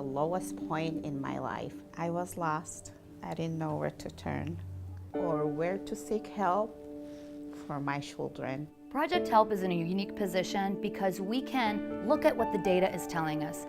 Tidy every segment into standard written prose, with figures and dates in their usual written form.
lowest point in my life. I was lost. I didn't know where to turn or where to seek help for my children. Project HELP is in a unique position because we can look at what the data is telling us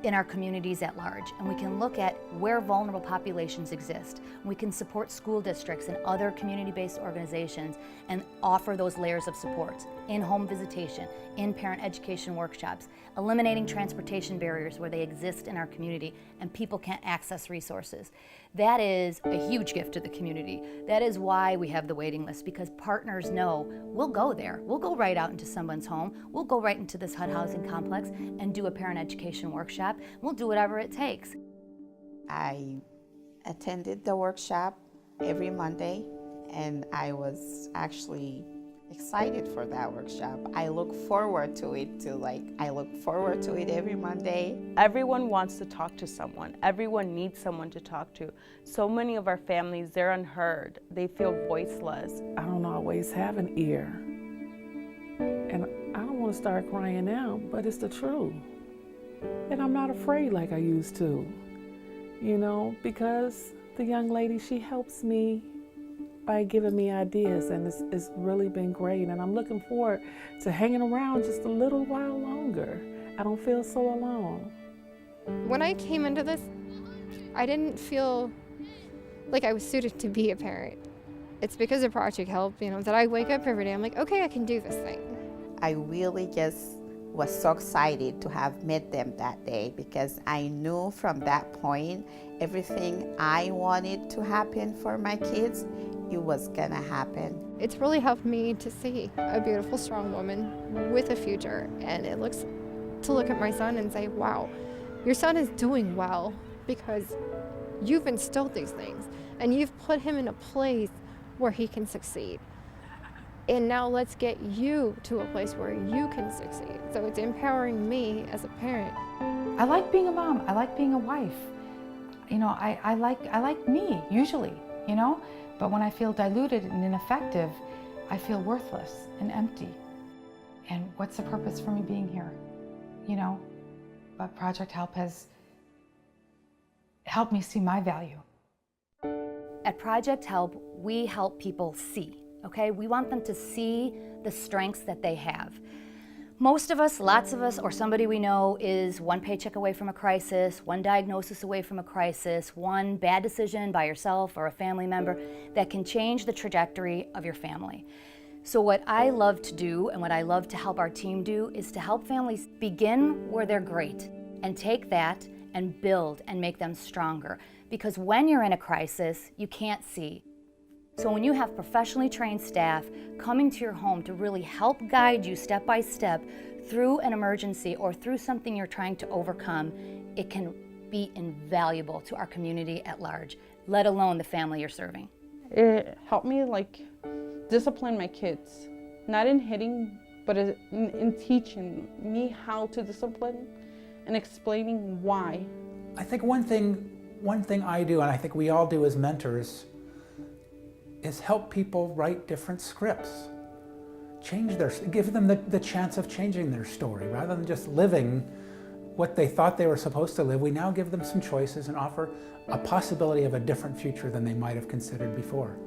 in our communities at large, and we can look at where vulnerable populations exist. We can support school districts and other community-based organizations and offer those layers of support in-home visitation, in parent education workshops, eliminating transportation barriers where they exist in our community and people can't access resources. That is a huge gift to the community. That is why we have the waiting list, because partners know we'll go there. We'll go right out into someone's home. We'll go right into this HUD housing complex and do a parent education workshop. We'll do whatever it takes. I attended the workshop every Monday, and I was actually excited for that workshop. I look forward to it I look forward to it every Monday. Everyone wants to talk to someone. Everyone needs someone to talk to. So many of our families, they're unheard. They feel voiceless. I don't always have an ear. And I don't want to start crying now, but it's the truth. And I'm not afraid like I used to, because the young lady, she helps me by giving me ideas, and it's really been great. And I'm looking forward to hanging around just a little while longer. I don't feel so alone. When I came into this, I didn't feel like I was suited to be a parent. It's because of Project HELP, that I wake up every day, I'm like, okay, I can do this thing. I really just was so excited to have met them that day, because I knew from that point everything I wanted to happen for my kids, it was gonna happen. It's really helped me to see a beautiful, strong woman with a future, and to look at my son and say, wow, your son is doing well because you've instilled these things and you've put him in a place where he can succeed. And now let's get you to a place where you can succeed. So it's empowering me as a parent. I like being a mom. I like being a wife. I like me, usually, But when I feel diluted and ineffective, I feel worthless and empty. And what's the purpose for me being here? But Project HELP has helped me see my value. At Project HELP, we help people see. Okay, we want them to see the strengths that they have. Most of us, lots of us, or somebody we know is one paycheck away from a crisis, one diagnosis away from a crisis, one bad decision by yourself or a family member that can change the trajectory of your family. So what I love to do and what I love to help our team do is to help families begin where they're great and take that and build and make them stronger. Because when you're in a crisis, you can't see. So when you have professionally trained staff coming to your home to really help guide you step by step through an emergency or through something you're trying to overcome, it can be invaluable to our community at large, let alone the family you're serving. It helped me discipline my kids, not in hitting, but in teaching me how to discipline and explaining why. I think one thing I do, and I think we all do as mentors, is help people write different scripts. Give them the chance of changing their story. Rather than just living what they thought they were supposed to live, we now give them some choices and offer a possibility of a different future than they might have considered before.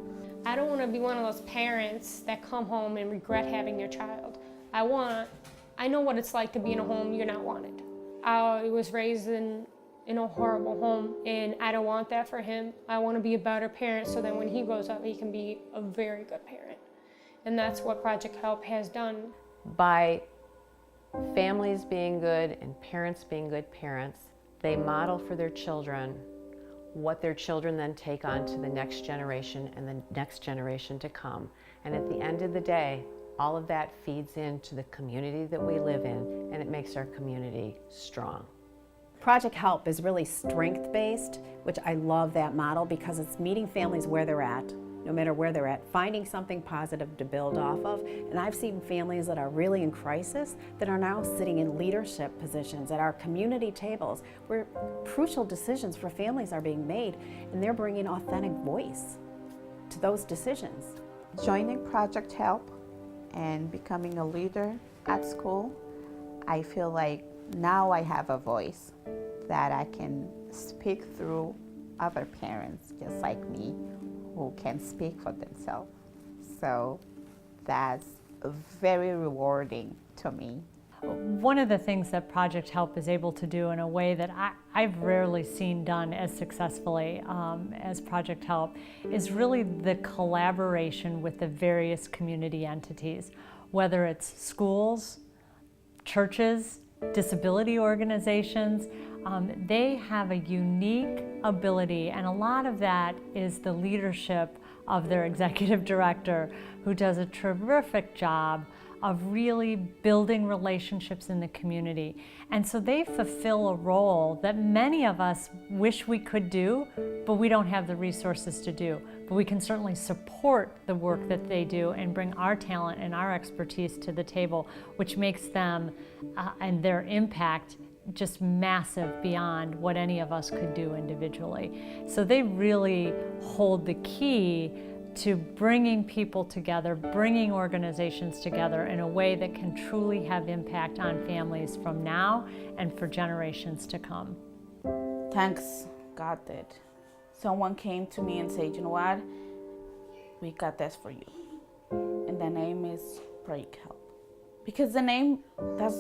I don't want to be one of those parents that come home and regret having their child. I know what it's like to be in a home you're not wanted. I was raised in a horrible home, and I don't want that for him. I want to be a better parent so that when he grows up, he can be a very good parent. And that's what Project HELP has done. By families being good and parents being good parents, they model for their children what their children then take on to the next generation and the next generation to come. And at the end of the day, all of that feeds into the community that we live in, and it makes our community strong. Project HELP is really strength-based, which I love that model because it's meeting families where they're at, no matter where they're at, finding something positive to build off of. And I've seen families that are really in crisis that are now sitting in leadership positions at our community tables where crucial decisions for families are being made, and they're bringing authentic voice to those decisions. Joining Project HELP and becoming a leader at school, I feel like now I have a voice that I can speak through other parents just like me who can speak for themselves. So that's very rewarding to me. One of the things that Project Help is able to do in a way that I've rarely seen done as successfully as Project Help is really the collaboration with the various community entities, whether it's schools, churches, disability organizations. They have a unique ability, and a lot of that is the leadership of their executive director, who does a terrific job of really building relationships in the community. And so they fulfill a role that many of us wish we could do, but we don't have the resources to do. But we can certainly support the work that they do and bring our talent and our expertise to the table, which makes them and their impact just massive beyond what any of us could do individually. So they really hold the key to bringing people together, bringing organizations together in a way that can truly have impact on families from now and for generations to come. Thanks God that someone came to me and said, you know what, we got this for you. And the name is Project Help. Because the name, that's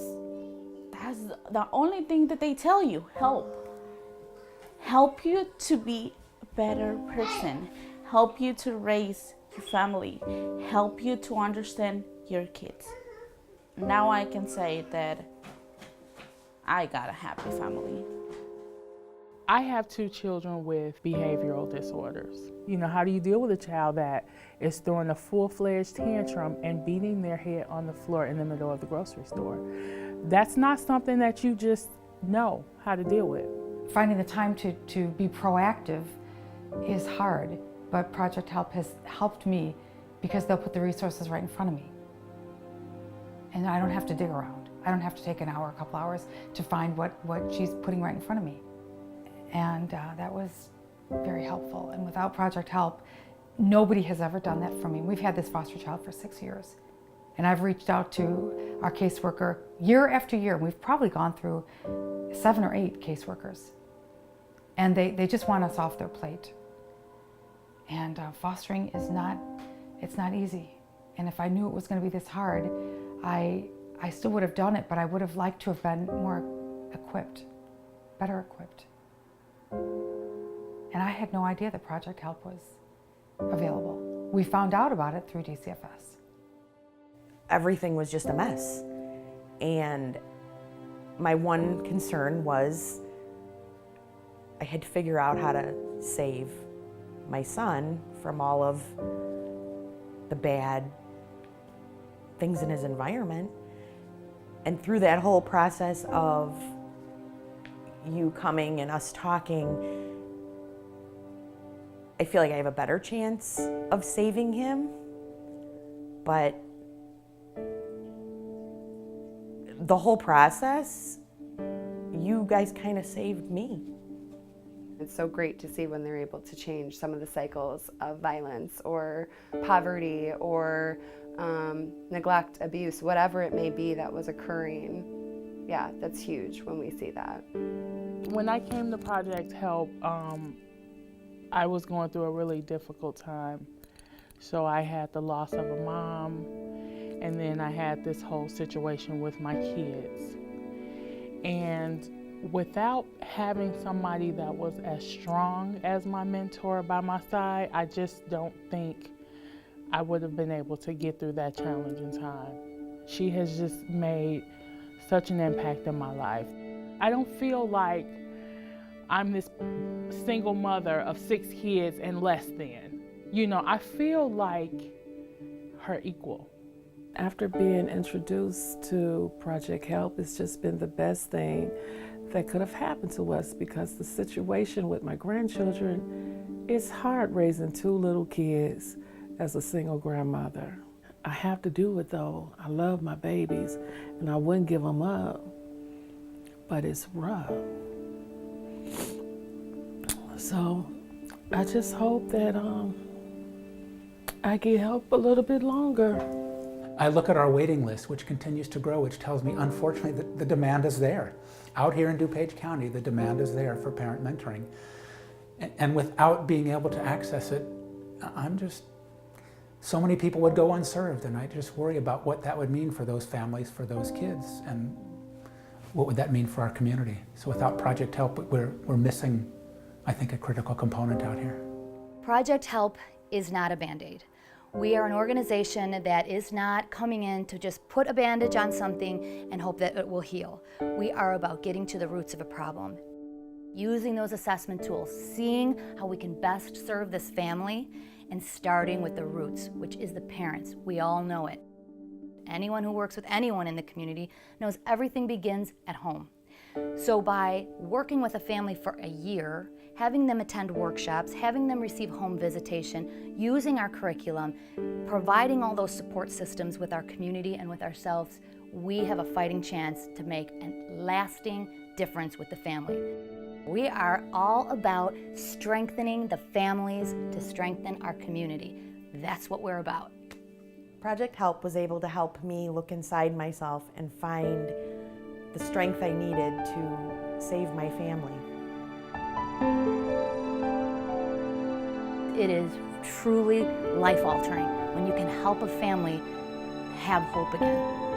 the only thing that they tell you, help. Help you to be a better person. Help you to raise your family, help you to understand your kids. Now I can say that I got a happy family. I have 2 children with behavioral disorders. You know, how do you deal with a child that is throwing a full-fledged tantrum and beating their head on the floor in the middle of the grocery store? That's not something that you just know how to deal with. Finding the time to be proactive is hard. But Project Help has helped me because they'll put the resources right in front of me. And I don't have to dig around. I don't have to take an hour, a couple hours to find what she's putting right in front of me. And that was very helpful. And without Project Help, nobody has ever done that for me. We've had this foster child for 6 years. And I've reached out to our caseworker year after year. We've probably gone through 7 or 8 caseworkers. And they just want us off their plate. And fostering is it's not easy. And if I knew it was going to be this hard, I still would have done it, but I would have liked to have been more equipped, better equipped. And I had no idea that Project Help was available. We found out about it through DCFS. Everything was just a mess. And my one concern was I had to figure out how to save my son from all of the bad things in his environment. And through that whole process of you coming and us talking, I feel like I have a better chance of saving him. But the whole process, you guys kind of saved me. It's so great to see when they're able to change some of the cycles of violence or poverty or neglect, abuse, whatever it may be that was occurring. Yeah, that's huge when we see that. When I came to Project Help, I was going through a really difficult time. So I had the loss of a mom, and then I had this whole situation with my kids. And without having somebody that was as strong as my mentor by my side, I just don't think I would have been able to get through that challenge in time. She has just made such an impact in my life. I don't feel like I'm this single mother of 6 kids and less than. You know, I feel like her equal. After being introduced to Project Help, it's just been the best thing that could have happened to us, because the situation with my grandchildren, it's hard raising 2 little kids as a single grandmother. I have to do it though. I love my babies and I wouldn't give them up, but it's rough. So I just hope that I get help a little bit longer. I look at our waiting list, which continues to grow, which tells me, unfortunately, that the demand is there. Out here in DuPage County, the demand is there for parent mentoring. And without being able to access it, so many people would go unserved, and I just worry about what that would mean for those families, for those kids, and what would that mean for our community. So without Project Help, we're missing, I think, a critical component out here. Project Help is not a Band-Aid. We are an organization that is not coming in to just put a bandage on something and hope that it will heal. We are about getting to the roots of a problem, using those assessment tools, seeing how we can best serve this family, and starting with the roots, which is the parents. We all know it. Anyone who works with anyone in the community knows everything begins at home. So by working with a family for a year, having them attend workshops, having them receive home visitation, using our curriculum, providing all those support systems with our community and with ourselves, we have a fighting chance to make a lasting difference with the family. We are all about strengthening the families to strengthen our community. That's what we're about. Project Help was able to help me look inside myself and find the strength I needed to save my family. It is truly life-altering when you can help a family have hope again.